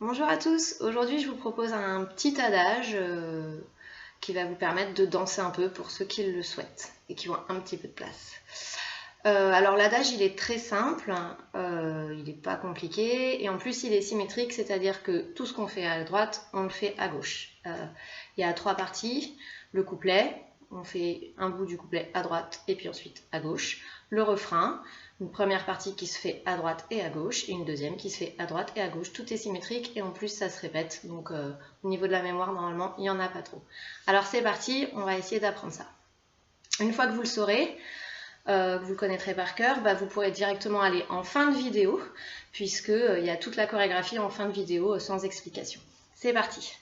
Bonjour à tous, aujourd'hui je vous propose un petit adage qui va vous permettre de danser un peu pour ceux qui le souhaitent et qui ont un petit peu de place. Alors l'adage il est très simple, il n'est pas compliqué et en plus il est symétrique, c'est-à-dire que tout ce qu'on fait à droite, on le fait à gauche. Il y a 3 parties, le couplet, on fait un bout du couplet à droite et puis ensuite à gauche, le refrain, une première partie qui se fait à droite et à gauche et une deuxième qui se fait à droite et à gauche. Tout est symétrique et en plus ça se répète, donc au niveau de la mémoire normalement il n'y en a pas trop. Alors c'est parti, on va essayer d'apprendre ça. Une fois que vous le saurez, que vous le connaîtrez par cœur, vous pourrez directement aller en fin de vidéo puisqu'il y a toute la chorégraphie en fin de vidéo sans explication. C'est parti.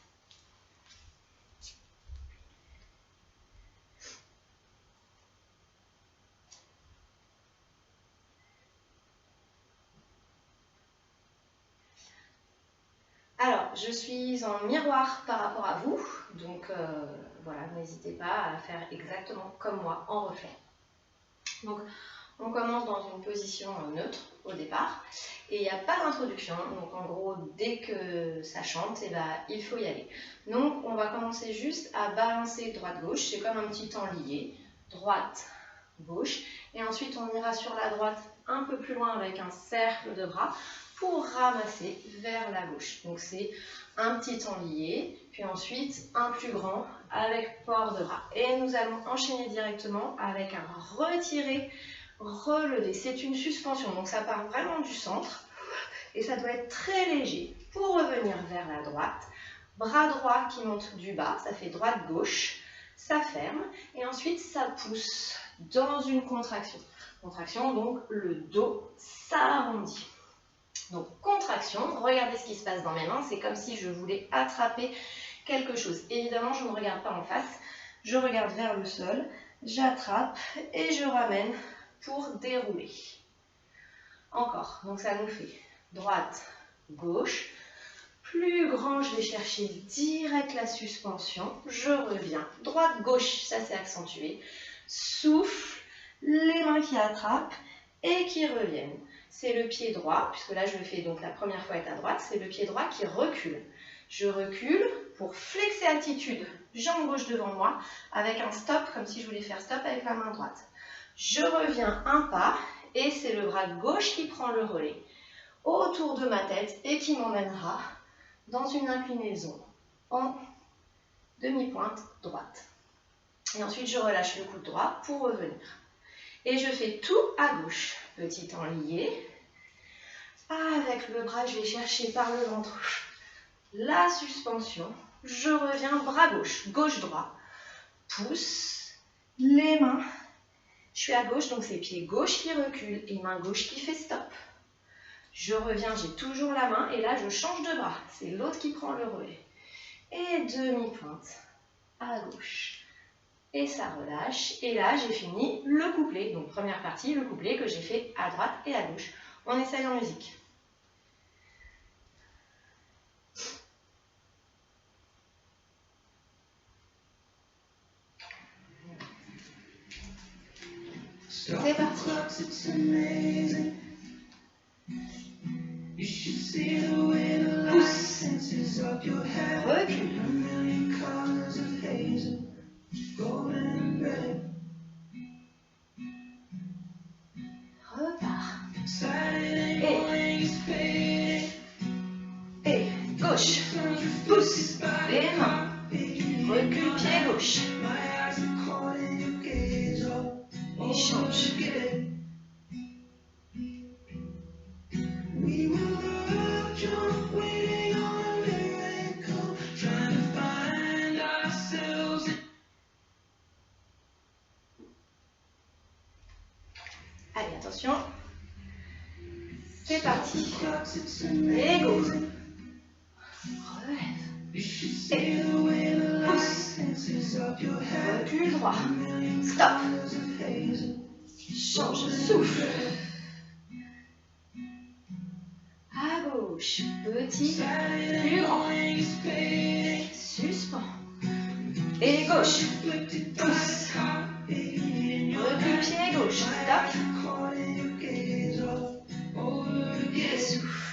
Alors, je suis en miroir par rapport à vous, donc voilà, n'hésitez pas à faire exactement comme moi en reflet. Donc, on commence dans une position neutre au départ, et il n'y a pas d'introduction, donc en gros, dès que ça chante, il faut y aller. Donc, on va commencer juste à balancer droite-gauche, c'est comme un petit temps lié, droite-gauche, et ensuite on ira sur la droite un peu plus loin avec un cercle de bras, pour ramasser vers la gauche. Donc c'est un petit temps lié, puis ensuite un plus grand avec port de bras. Et nous allons enchaîner directement avec un retirer, relever. C'est une suspension, donc ça part vraiment du centre et ça doit être très léger. Pour revenir vers la droite, bras droit qui monte du bas, ça fait droite-gauche, ça ferme et ensuite ça pousse dans une contraction. Contraction, donc le dos s'arrondit. Donc contraction, regardez ce qui se passe dans mes mains, c'est comme si je voulais attraper quelque chose. Évidemment, je ne regarde pas en face, je regarde vers le sol, j'attrape et je ramène pour dérouler. Encore, donc ça nous fait droite, gauche, plus grand, je vais chercher direct la suspension, je reviens, droite, gauche, ça c'est accentué, souffle, les mains qui attrapent et qui reviennent. C'est le pied droit, puisque là je le fais donc la première fois être à droite, c'est le pied droit qui recule. Je recule pour flexer attitude, jambe gauche devant moi, avec un stop, comme si je voulais faire stop avec la main droite. Je reviens un pas, et c'est le bras gauche qui prend le relais autour de ma tête et qui m'emmènera dans une inclinaison en demi-pointe droite. Et ensuite je relâche le coude droit pour revenir. Et je fais tout à gauche. Petit temps lié. Avec le bras, je vais chercher par le ventre la suspension. Je reviens bras gauche, gauche-droit. Pousse, les mains. Je suis à gauche, donc c'est pied gauche qui recule et main gauche qui fait stop. Je reviens, j'ai toujours la main et là je change de bras. C'est l'autre qui prend le relais. Et demi-pointe à gauche. Et ça relâche. Et là, j'ai fini le couplet. Donc, première partie, le couplet que j'ai fait à droite et à gauche. On essaye en musique. C'est parti. Pousse. Recule. Repart. Et gauche. Pousse. Les mains. Recule, pied gauche. Et change. Allez, attention. C'est parti. Et go. Relève. Et pousse. Recule droit. Stop. Change. Souffle. À gauche. Petit. Plus grand. Suspend. Et gauche. Pousse. Recule pied gauche. Stop. Et souffle.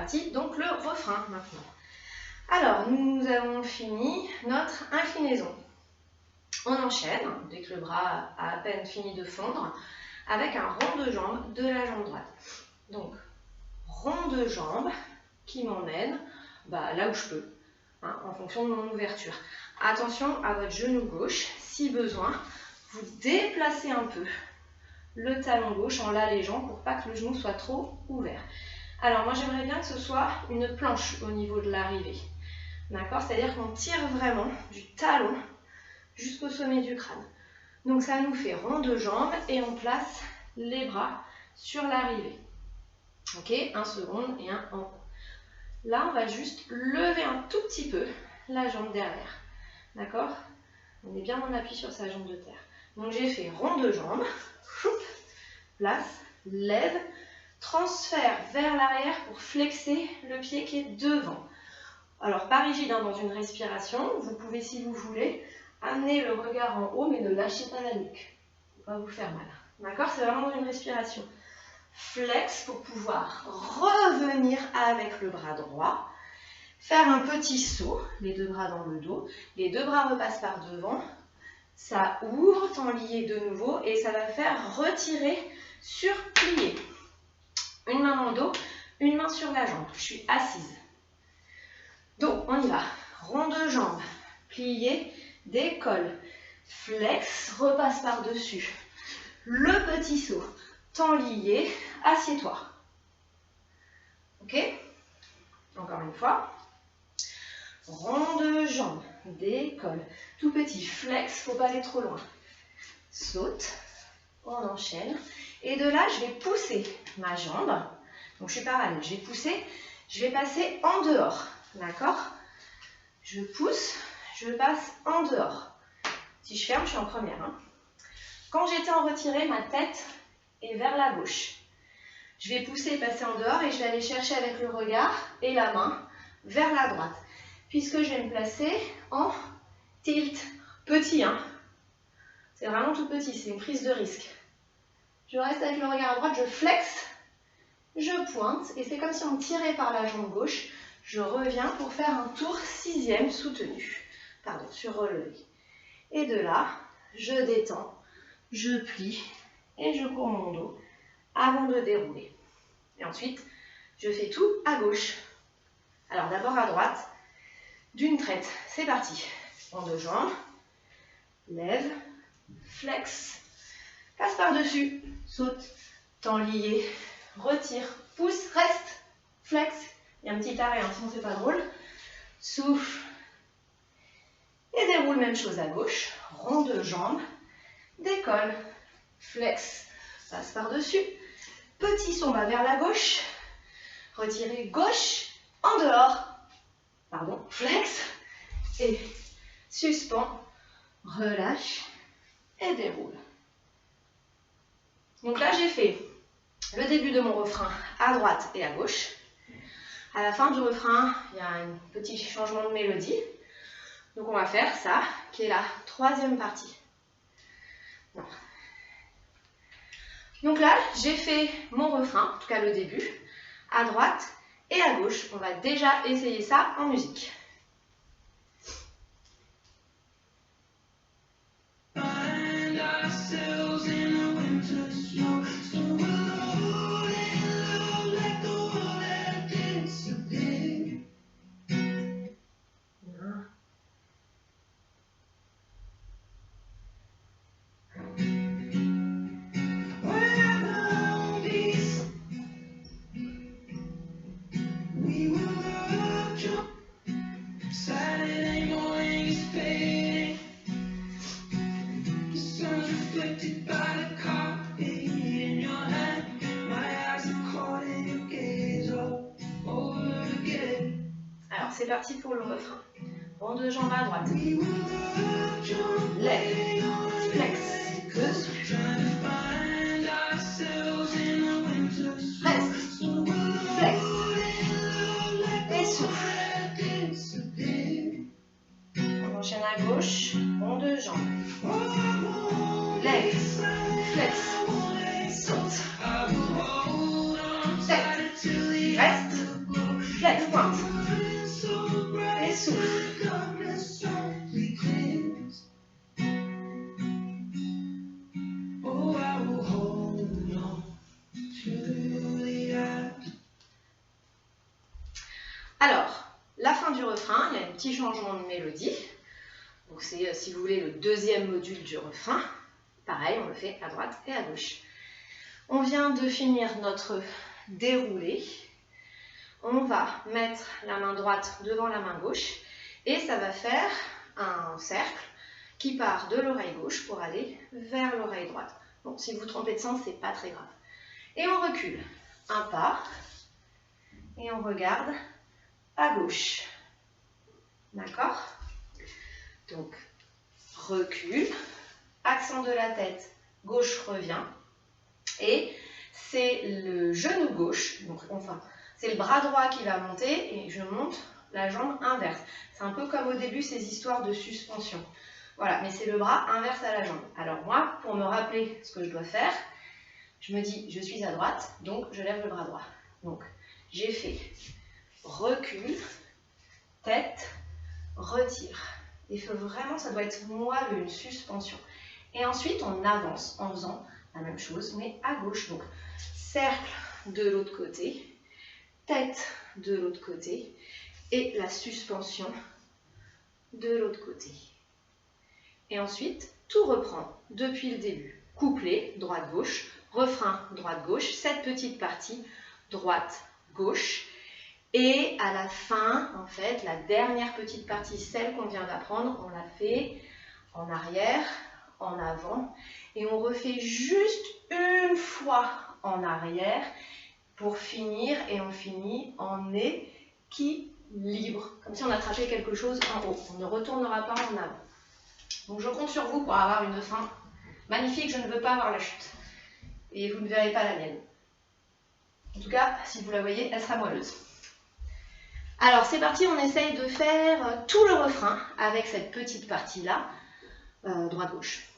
partie, donc le refrain maintenant. Alors, nous avons fini notre inclinaison. On enchaîne, dès que le bras a à peine fini de fondre, avec un rond de jambe de la jambe droite. Donc, rond de jambe qui m'emmène là où je peux, hein, en fonction de mon ouverture. Attention à votre genou gauche, si besoin, vous déplacez un peu le talon gauche en l'allégeant pour pas que le genou soit trop ouvert. Alors moi j'aimerais bien que ce soit une planche au niveau de l'arrivée. D'accord? C'est-à-dire qu'on tire vraiment du talon jusqu'au sommet du crâne. Donc ça nous fait rond de jambe et on place les bras sur l'arrivée. Ok? Un second et un en haut. Là on va juste lever un tout petit peu la jambe derrière. D'accord? On est bien en appui sur sa jambe de terre. Donc j'ai fait rond de jambe, place, lève, transfert vers l'arrière pour flexer le pied qui est devant. Alors pas rigide hein, dans une respiration, vous pouvez si vous voulez amener le regard en haut mais ne lâchez pas la nuque, il ne va pas vous faire mal. D'accord? C'est vraiment dans une respiration. Flex pour pouvoir revenir avec le bras droit, faire un petit saut, les deux bras dans le dos, les deux bras repassent par devant, ça ouvre, t'enlier de nouveau et ça va faire retirer sur plier. Une main dans le dos, une main sur la jambe. Je suis assise. Donc, on y va. Rond de jambe, plié, décolle, flex, repasse par-dessus. Le petit saut, t'enlier, assieds-toi. Ok? Encore une fois. Rond de jambe, décolle, tout petit, flex, faut pas aller trop loin. Saute, on enchaîne. Et de là, je vais pousser ma jambe. Donc je suis parallèle, je vais pousser, je vais passer en dehors. D'accord? Je pousse, je passe en dehors. Si je ferme, je suis en première. Hein. Quand j'étais en retiré, ma tête est vers la gauche. Je vais pousser, passer en dehors et je vais aller chercher avec le regard et la main vers la droite. Puisque je vais me placer en tilt. Petit, hein. C'est vraiment tout petit, c'est une prise de risque. Je reste avec le regard à droite, je flexe, je pointe, et c'est comme si on me tirait par la jambe gauche. Je reviens pour faire un tour 6e soutenu. Pardon, sur relevé. Et de là, je détends, je plie, et je cours mon dos avant de dérouler. Et ensuite, je fais tout à gauche. Alors d'abord à droite, d'une traite. C'est parti. Rond de jambe, lève, flex, passe par-dessus, saute, t'enlier, retire, pousse, reste, flex. Il y a un petit arrêt, hein, sinon c'est pas drôle. Souffle et déroule, même chose à gauche. Rond de jambe, décolle, flex, passe par-dessus. Petit saut, on va vers la gauche. Retirez gauche, en dehors. Pardon, flex et suspend, relâche et déroule. Donc là, j'ai fait le début de mon refrain à droite et à gauche. À la fin du refrain, il y a un petit changement de mélodie. Donc on va faire ça, qui est la 3e partie. Non. Donc là, j'ai fait mon refrain, en tout cas le début, à droite et à gauche. On va déjà essayer ça en musique. Alors c'est parti pour le refrain. Rond de jambe à droite. Lève, flex, dessus. Reste, flex, et souffle. On enchaîne à gauche, rond de jambe. Lève, flex, saute. Tête, reste, Flex pointe. Et souffle. Alors, la fin du refrain, il y a un petit changement de mélodie. Donc c'est, si vous voulez, le deuxième module du refrain. Pareil, on le fait à droite et à gauche. On vient de finir notre déroulé. On va mettre la main droite devant la main gauche et ça va faire un cercle qui part de l'oreille gauche pour aller vers l'oreille droite. Bon, si vous vous trompez de sens, c'est pas très grave. Et on recule un pas et on regarde à gauche. D'accord? Donc, recule, accent de la tête, gauche revient. Et c'est le genou gauche, donc enfin, c'est le bras droit qui va monter et je monte la jambe inverse. C'est un peu comme au début ces histoires de suspension. Voilà, mais c'est le bras inverse à la jambe. Alors moi, pour me rappeler ce que je dois faire, je me dis, je suis à droite, donc je lève le bras droit. Donc, j'ai fait recul, tête, retire. Il faut vraiment, ça doit être moelle, une suspension. Et ensuite, on avance en faisant la même chose, mais à gauche. Donc, cercle de l'autre côté, tête de l'autre côté, et la suspension de l'autre côté. Et ensuite, tout reprend depuis le début. Couplet, droite-gauche, refrain, droite-gauche, cette petite partie, droite-gauche. Et à la fin, en fait, la dernière petite partie, celle qu'on vient d'apprendre, on la fait en arrière, en avant. Et on refait juste une fois en arrière pour finir. Et on finit en équilibre. Comme si on attrapait quelque chose en haut. On ne retournera pas en avant. Donc je compte sur vous pour avoir une fin magnifique. Je ne veux pas avoir la chute. Et vous ne verrez pas la mienne. En tout cas, si vous la voyez, elle sera moelleuse. Alors c'est parti, on essaye de faire tout le refrain avec cette petite partie-là, droite-gauche.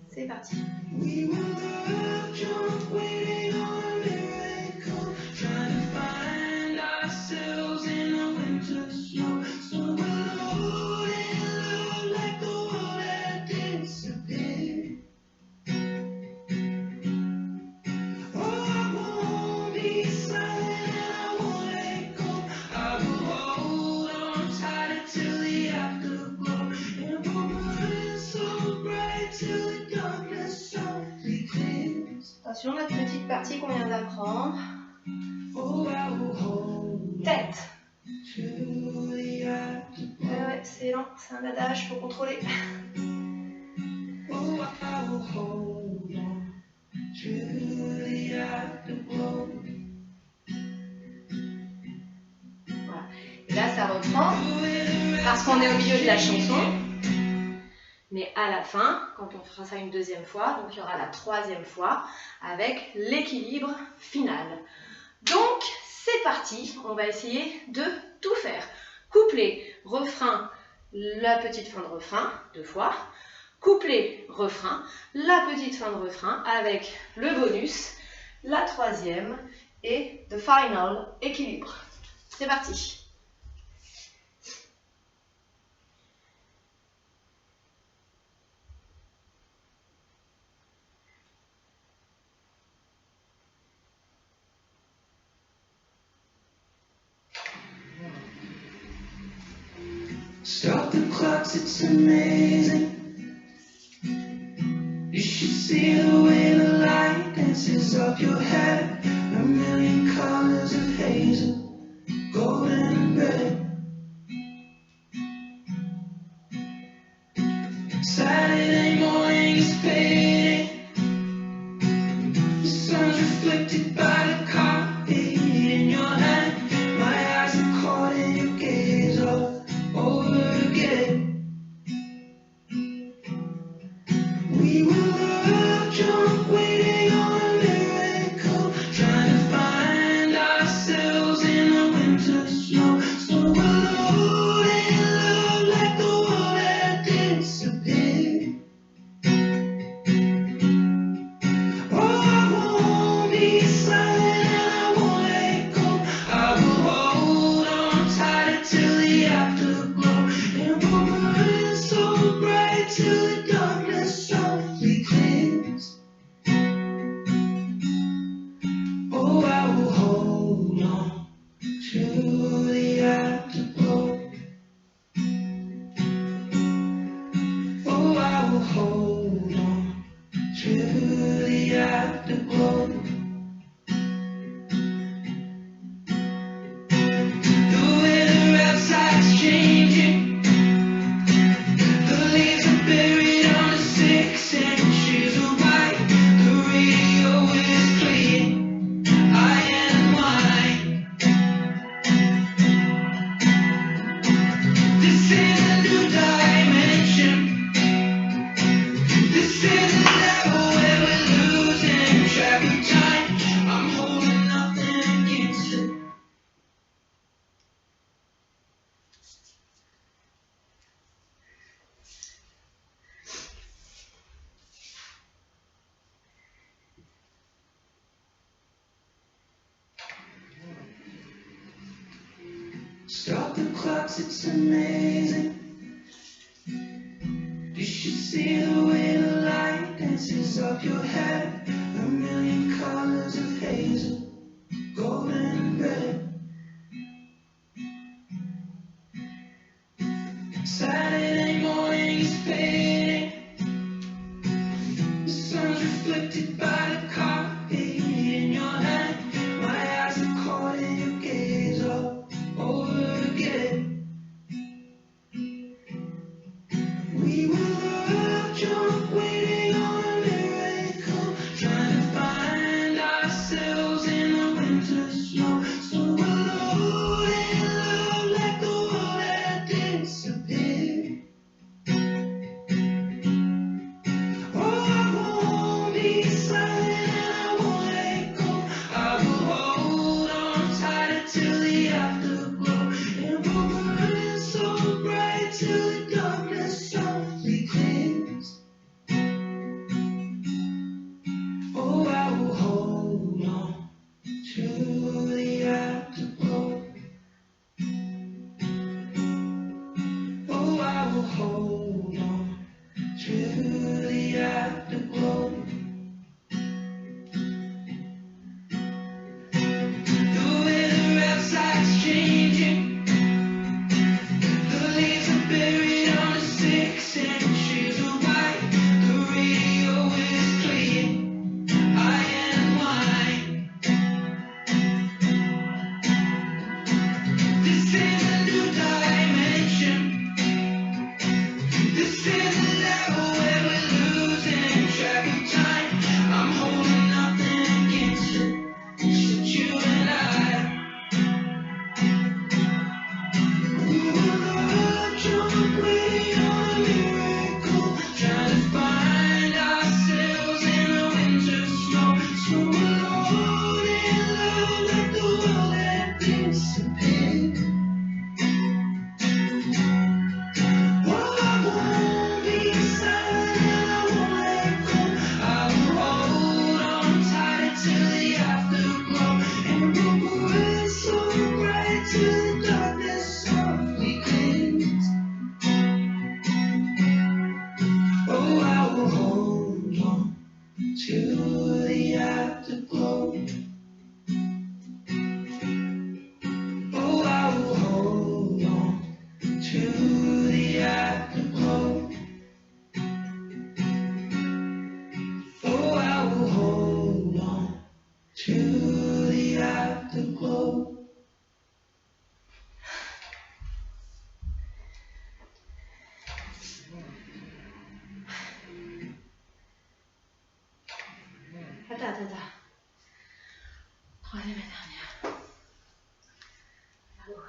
C'est parti. Attention, notre petite partie qu'on vient d'apprendre. Tête. Ouais, c'est lent, c'est un adage, il faut contrôler. Voilà. Et là, ça reprend parce qu'on est au milieu de la chanson. Mais à la fin, quand on fera ça une deuxième fois, donc il y aura la troisième fois avec l'équilibre final. Donc, c'est parti, on va essayer de tout faire. Couplet, refrain, la petite fin de refrain, 2 fois. Couplet, refrain, la petite fin de refrain avec le bonus, la troisième et the final, équilibre. C'est parti. Stop the clocks, it's amazing. You should see the way the light dances up your head. A million colors of hazel, golden and red. Saturday morning is fading. The sun's reflected by the coffee in your hand. My eyes are caught in your gaze. Oh, hold on to the afterglow. The weather outside's changing. The leaves are buried under 6 inches of white. The radio is playing high and wide. This is a new dimension. This is a level where we're losing track of time. I'm holding nothing against it. Stop the clocks, it's amazing. You should see the way the light dances up your head. A million colors of hazel, golden and red. Saturday morning is fading. The sun's reflected by the coffee in your hand. My eyes are caught in your gaze all over again. We were the drunk waiting on a miracle, trying to find ourselves in the winter snow. So alone in love like the world had disappeared. Oh, I won't be silent and I won't let go. I will hold on tighter till the afterglow. And we'll burn so bright till the darkness softly clears. Oh, I will hold on to the afterglow. Oh, I will hold on to the afterglow. The weather outside's changing. The leaves are buried under 6 inches of white. The radio is playing high and wide. This is a new dimension. This is a level where we're losing track of time. I'm holding nothing against it. It's just you and I. We were the drunk waiting on a miracle, trying to find ourselves in the winter snow. So alone in love like the world had disappeared. Oh, I won't be silent and I won't let go. I will hold on tighter till the afterglow. And we'll burn so bright till the darkness softly clears. Oh, I will hold on to the afterglow. Oh, I will hold on to the afterglow. Oh, I will hold on to the afterglow. Attends. Troisième et dernière. Bravo.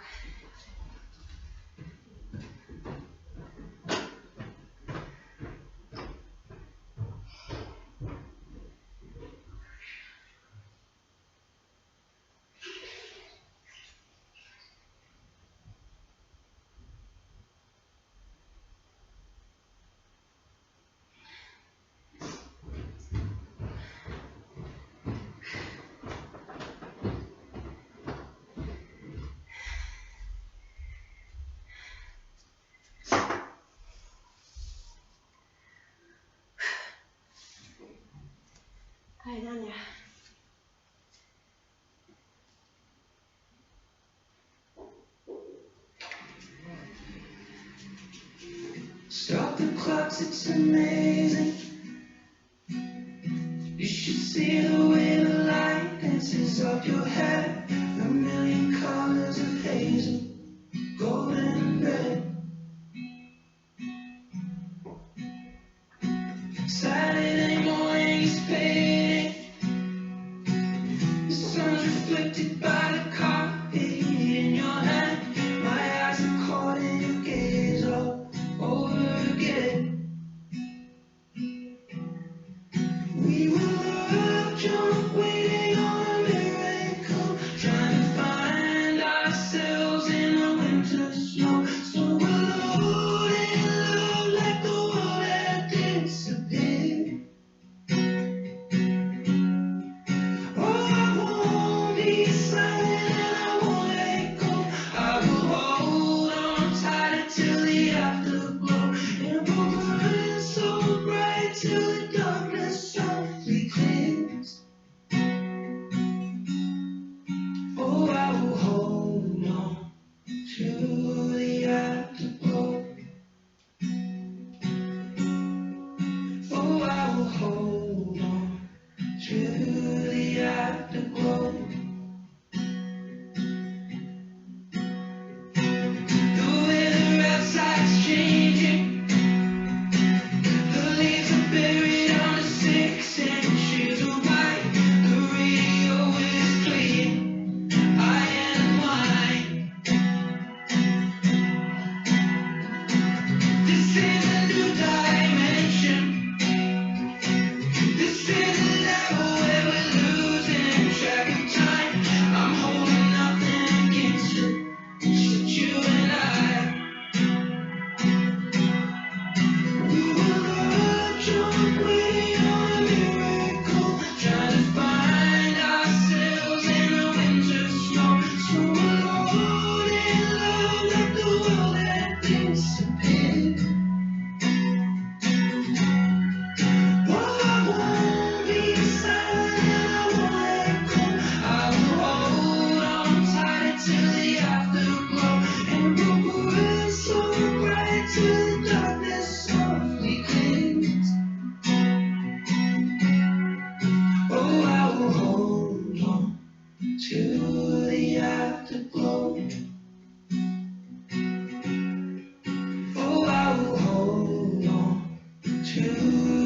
Allez, dernière. Stop the clocks, it's amazing. should see the way the light dances up your hair. A million colors of hazel, golden and red. Saturday morning is fading. The sun's reflected by the carpet in your hand. My eyes are caught in your gaze all over again. We were love drunk, waiting on a miracle, trying to find ourselves in the winter snow. So alone in love, like the world had disappeared. Oh, I won't be silent and I won't let go. I will hold on tight till the afterglow. And we'll burn so bright till the darkness softly clears. Oh, I will hold on to the afterglow. Oh, I will hold on to the afterglow. The weather outside's changing. The leaves are buried under 6 inches of white. The radio is playing I Am Mine. This is a new dimension. This is a level where we're losing track of time. I'm holding nothing against it, just you and I. We were love drunk, waiting on a miracle, trying to find ourselves in the winter snow. So alone in love, like the world had disappeared. Oh, I won't be silent and I won't let go. I will hold on tight till the afterglow. And we'll burn so bright till the darkness softly clears. Oh, I will hold on to the afterglow. Oh, I will hold on to